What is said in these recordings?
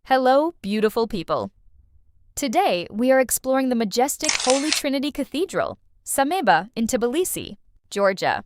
Hello, beautiful people. Today, we are exploring the majestic Holy Trinity Cathedral, Sameba in Tbilisi, Georgia.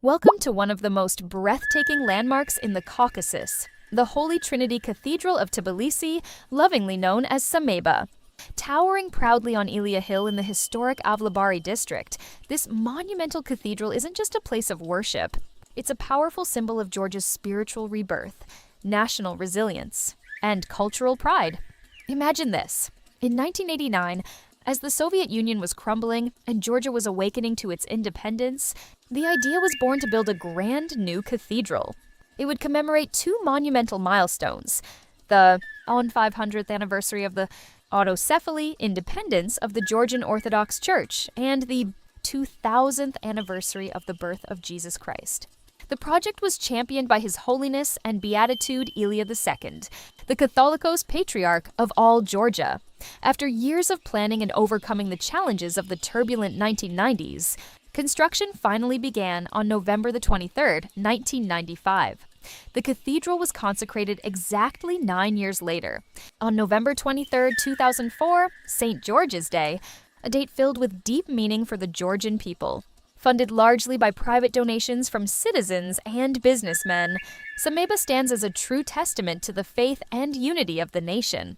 Welcome to one of the most breathtaking landmarks in the Caucasus, the Holy Trinity Cathedral of Tbilisi, lovingly known as Sameba. Towering proudly on Elia Hill in the historic Avlabari district, this monumental cathedral isn't just a place of worship. It's a powerful symbol of Georgia's spiritual rebirth, national resilience, and cultural pride. Imagine this. In 1989, as the Soviet Union was crumbling and Georgia was awakening to its independence, the idea was born to build a grand new cathedral. It would commemorate two monumental milestones: the 500th anniversary of the autocephaly independence of the Georgian Orthodox Church and the 2000th anniversary of the birth of Jesus Christ. The project was championed by His Holiness and Beatitude Elia II, the Catholicos Patriarch of all Georgia. After years of planning and overcoming the challenges of the turbulent 1990s, construction finally began on November 23, 1995. The cathedral was consecrated exactly 9 years later, on November 23, 2004, St. George's Day, a date filled with deep meaning for the Georgian people. Funded largely by private donations from citizens and businessmen, Sameba stands as a true testament to the faith and unity of the nation.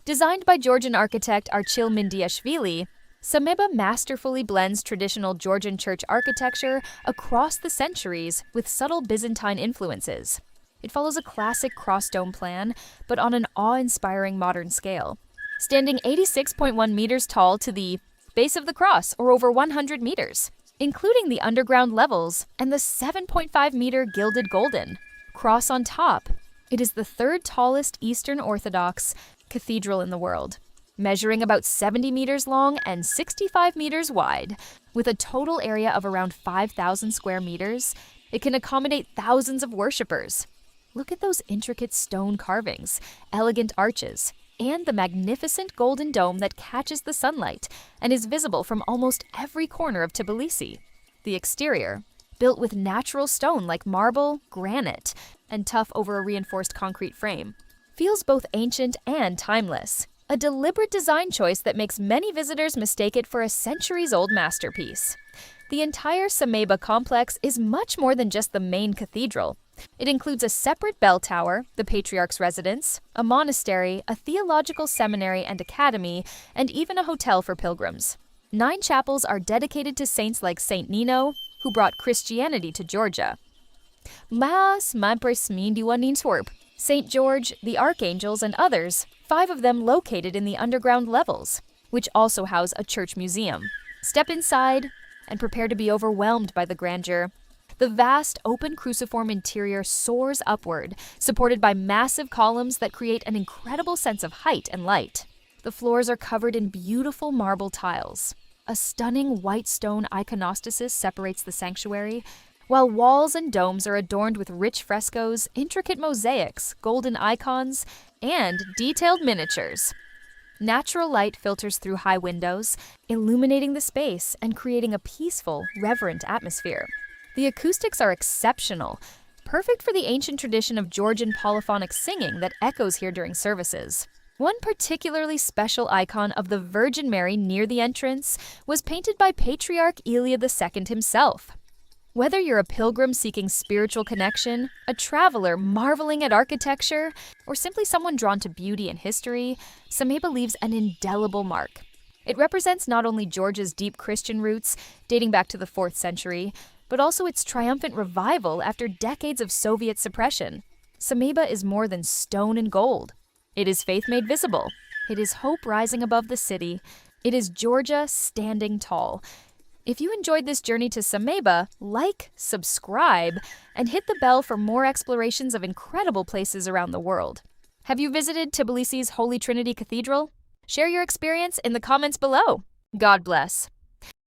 Designed by Georgian architect Archil Mindiashvili, Sameba masterfully blends traditional Georgian church architecture across the centuries with subtle Byzantine influences. It follows a classic cross-dome plan, but on an awe-inspiring modern scale. Standing 86.1 meters tall to the base of the cross, or over 100 meters. Including the underground levels and the 7.5-meter gilded golden cross on top. It is the third tallest Eastern Orthodox cathedral in the world, measuring about 70 meters long and 65 meters wide. With a total area of around 5,000 square meters, it can accommodate thousands of worshippers. Look at those intricate stone carvings, elegant arches, and the magnificent golden dome that catches the sunlight and is visible from almost every corner of Tbilisi. The exterior, built with natural stone like marble, granite, and tough over a reinforced concrete frame, feels both ancient and timeless, a deliberate design choice that makes many visitors mistake it for a centuries-old masterpiece. The entire Sameba complex is much more than just the main cathedral. It includes a separate bell tower, the Patriarch's residence, a monastery, a theological seminary and academy, and even a hotel for pilgrims. 9 chapels are dedicated to saints like Saint Nino, who brought Christianity to Georgia. Saint George, the archangels, and others, 5 of them located in the underground levels, which also house a church museum. Step inside and prepare to be overwhelmed by the grandeur. The vast, open cruciform interior soars upward, supported by massive columns that create an incredible sense of height and light. The floors are covered in beautiful marble tiles. A stunning white stone iconostasis separates the sanctuary, while walls and domes are adorned with rich frescoes, intricate mosaics, golden icons, and detailed miniatures. Natural light filters through high windows, illuminating the space and creating a peaceful, reverent atmosphere. The acoustics are exceptional, perfect for the ancient tradition of Georgian polyphonic singing that echoes here during services. One particularly special icon of the Virgin Mary near the entrance was painted by Patriarch Elia II himself. Whether you're a pilgrim seeking spiritual connection, a traveler marveling at architecture, or simply someone drawn to beauty and history, Sameba leaves an indelible mark. It represents not only Georgia's deep Christian roots, dating back to the 4th century, but also its triumphant revival after decades of Soviet suppression. Sameba is more than stone and gold. It is faith made visible. It is hope rising above the city. It is Georgia standing tall. If you enjoyed this journey to Sameba, like, subscribe, and hit the bell for more explorations of incredible places around the world. Have you visited Tbilisi's Holy Trinity Cathedral? Share your experience in the comments below. God bless.